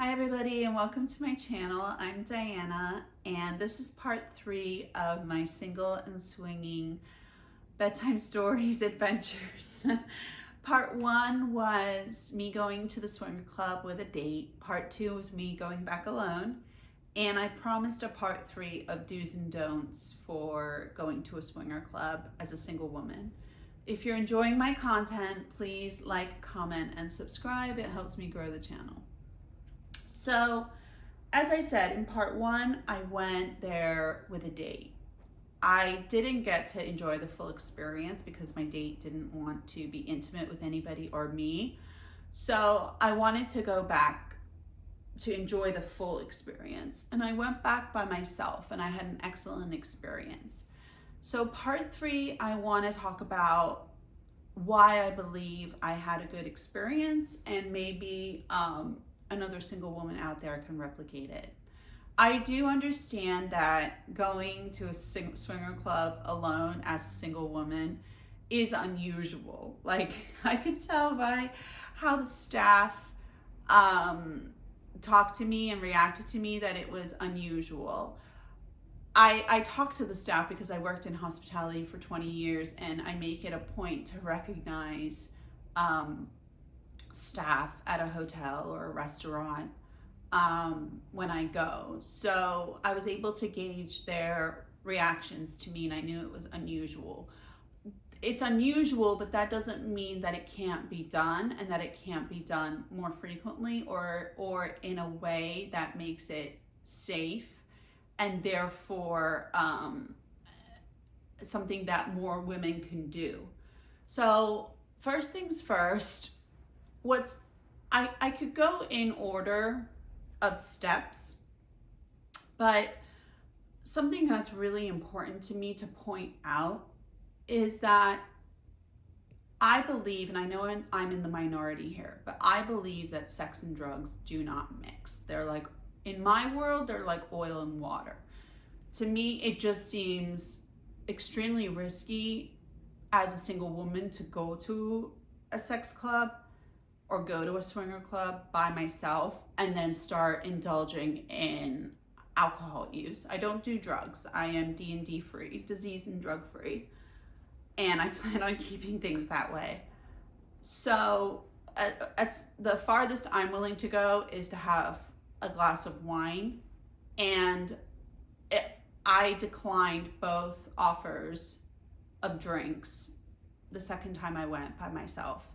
Hi everybody and welcome to my channel. I'm Diana and this is part 3 of my single and swinging bedtime stories adventures. Part 1 was me going to the swinger club with a date. Part 2 was me going back alone. And I promised a part 3 of do's and don'ts for going to a swinger club as a single woman. If you're enjoying my content, please like, comment, and subscribe. It helps me grow the channel. So, as I said, in part 1, I went there with a date. I didn't get to enjoy the full experience because my date didn't want to be intimate with anybody or me. So I wanted to go back to enjoy the full experience. And I went back by myself and I had an excellent experience. So part 3, I want to talk about why I believe I had a good experience and maybe another single woman out there can replicate it. I do understand that going to a swinger club alone as a single woman is unusual. Like, I could tell by how the staff talked to me and reacted to me that it was unusual. I talked to the staff because I worked in hospitality for 20 years and I make it a point to recognize staff at a hotel or a restaurant when I go. So I was able to gauge their reactions to me and I knew it was unusual. It's unusual, but that doesn't mean that it can't be done and that it can't be done more frequently or in a way that makes it safe and therefore something that more women can do. So first things first, I could go in order of steps, but something that's really important to me to point out is that I believe, and I know I'm in the minority here, but I believe that sex and drugs do not mix. They're like, in my world, they're like oil and water. To me, it just seems extremely risky as a single woman to go to a sex club or go to a swinger club by myself and then start indulging in alcohol use. I don't do drugs. I am D&D free, disease and drug free. And I plan on keeping things that way. So as the farthest I'm willing to go is to have a glass of wine. And I declined both offers of drinks the second time I went by myself.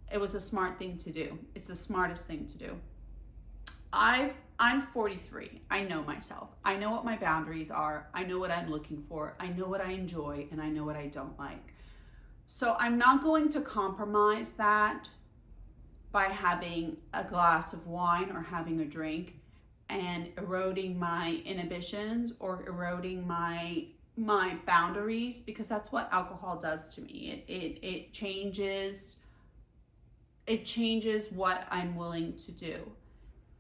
It was a smart thing to do. It's the smartest thing to do. I'm 43. I know myself. I know what my boundaries are. I know what I'm looking for. I know what I enjoy and I know what I don't like. So I'm not going to compromise that by having a glass of wine or having a drink and eroding my inhibitions or eroding my boundaries, because that's what alcohol does to me. It changes what I'm willing to do.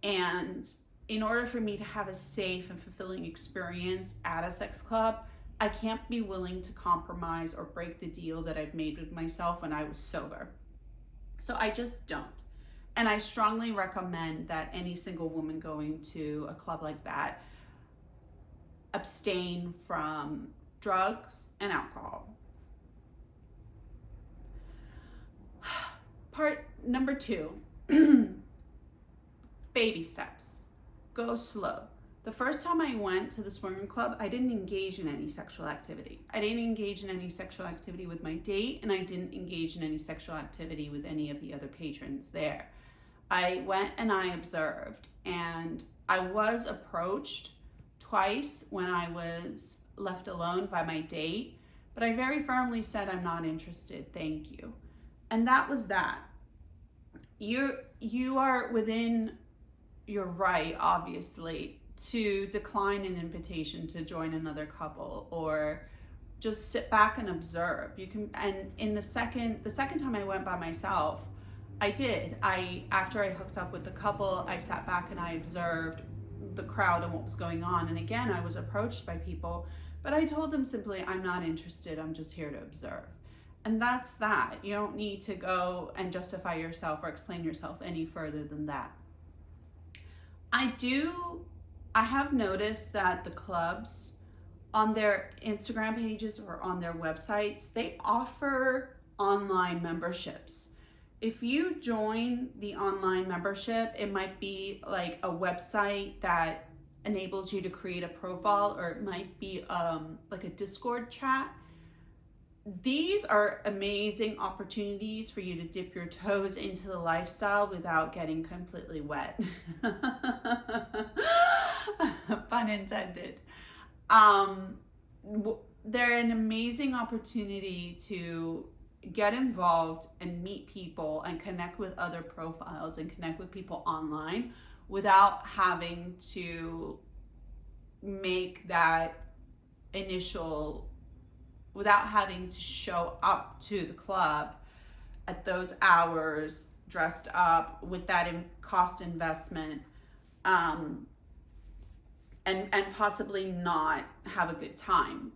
And in order for me to have a safe and fulfilling experience at a sex club, I can't be willing to compromise or break the deal that I've made with myself when I was sober. So I just don't. And I strongly recommend that any single woman going to a club like that abstain from drugs and alcohol. Part number 2, baby steps. Go slow. The first time I went to the swinger club, I didn't engage in any sexual activity. I didn't engage in any sexual activity with my date, and I didn't engage in any sexual activity with any of the other patrons there. I went and I observed, and I was approached twice when I was left alone by my date, but I very firmly said, I'm not interested, thank you. And that was that. You are within your right, obviously, to decline an invitation to join another couple or just sit back and observe. You can, and in the second time I went by myself, I did. After I hooked up with the couple, I sat back and I observed the crowd and what was going on. And again, I was approached by people, but I told them simply, I'm not interested. I'm just here to observe. And that's that. You don't need to go and justify yourself or explain yourself any further than that. I have noticed that the clubs on their Instagram pages or on their websites, they offer online memberships. If you join the online membership, it might be like a website that enables you to create a profile, or it might be like a Discord chat. These are amazing opportunities for you to dip your toes into the lifestyle without getting completely wet. Pun intended. Um, they're an amazing opportunity to get involved and meet people and connect with other profiles and connect with people online without having to make that initial, without having to show up to the club at those hours dressed up with that cost investment, and possibly not have a good time.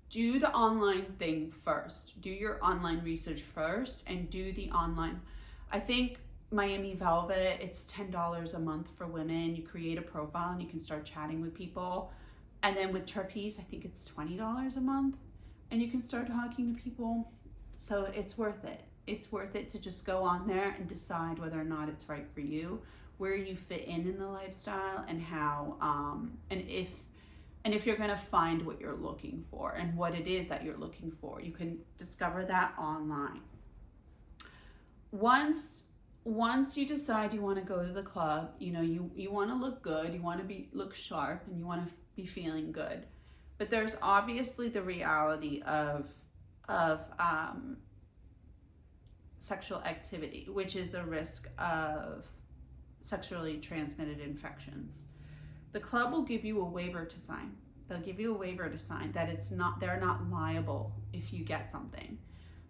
Do the online thing first. Do your online research first and do the online. I think Miami Velvet, it's $10 a month for women. You create a profile and you can start chatting with people. And then with Trapeze, I think it's $20 a month and you can start talking to people. So it's worth it. It's worth it to just go on there and decide whether or not it's right for you, where you fit in the lifestyle, and how, and if you're going to find what you're looking for and what it is that you're looking for. You can discover that online. Once you decide you want to go to the club, you want to look good, you want to look sharp, and you want to be feeling good. But there's obviously the reality of sexual activity, which is the risk of sexually transmitted infections. The club will give you a waiver to sign. They'll give you a waiver to sign that they're not liable if you get something.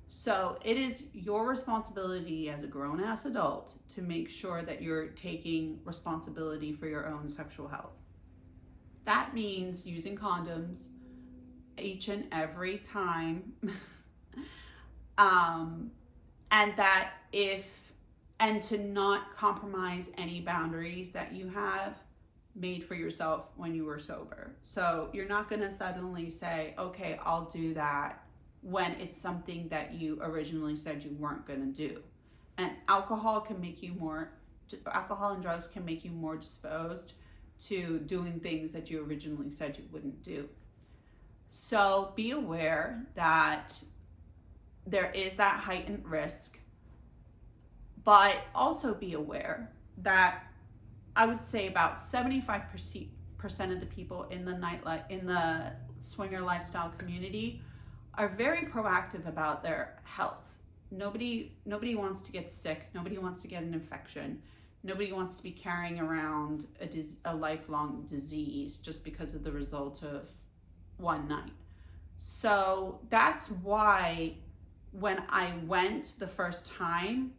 So it is your responsibility as a grown-ass adult to make sure that you're taking responsibility for your own sexual health. That means using condoms each and every time. And to not compromise any boundaries that you have made for yourself when you were sober. So you're not going to suddenly say, okay, I'll do that, when it's something that you originally said you weren't going to do. And alcohol and drugs can make you more disposed to doing things that you originally said you wouldn't do. So be aware that there is that heightened risk, but also be aware that I would say about 75% of the people in the swinger lifestyle community are very proactive about their health. Nobody wants to get sick. Nobody wants to get an infection. Nobody wants to be carrying around a lifelong disease just because of the result of one night. So that's why when I went the first time,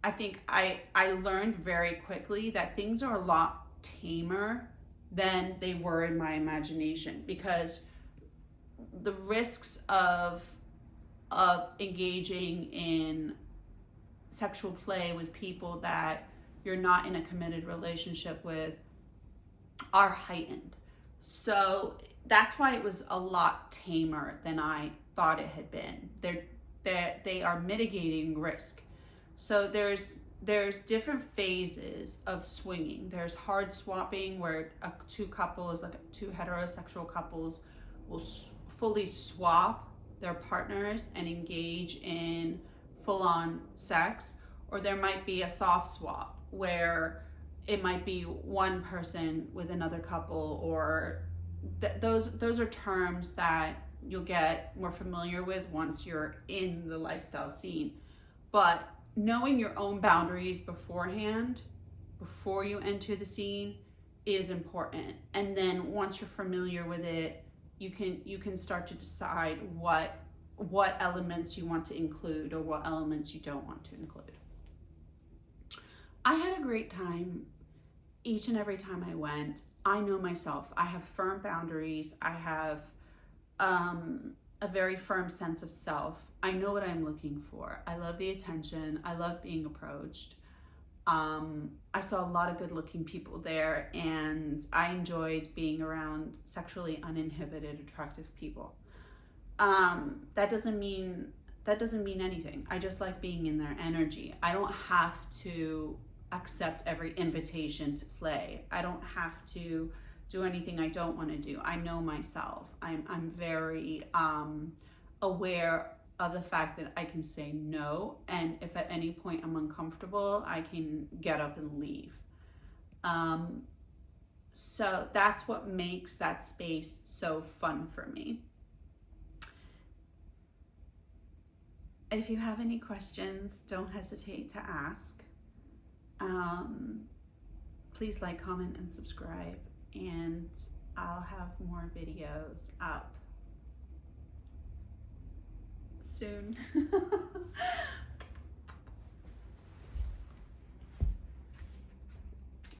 I think I learned very quickly that things are a lot tamer than they were in my imagination, because the risks of engaging in sexual play with people that you're not in a committed relationship with are heightened. So that's why it was a lot tamer than I thought it had been. They are mitigating risk. So there's different phases of swinging. There's hard swapping, where two heterosexual couples will fully swap their partners and engage in full-on sex. Or there might be a soft swap, where it might be one person with another couple, or those are terms that you'll get more familiar with once you're in the lifestyle scene. But knowing your own boundaries beforehand, before you enter the scene, is important. And then once you're familiar with it, you can start to decide what elements you want to include or what elements you don't want to include. I had a great time each and every time I went. I know myself. I have firm boundaries. I have a very firm sense of self. I know what I'm looking for. I love the attention. I love being approached. I saw a lot of good looking people there, and I enjoyed being around sexually uninhibited, attractive people. That doesn't mean anything. I just like being in their energy. I don't have to accept every invitation to play. I don't have to do anything I don't want to do. I know myself. I'm very aware of the fact that I can say no, and if at any point I'm uncomfortable, I can get up and leave. So that's what makes that space so fun for me. If you have any questions, don't hesitate to ask. Please like, comment, and subscribe, and I'll have more videos up soon.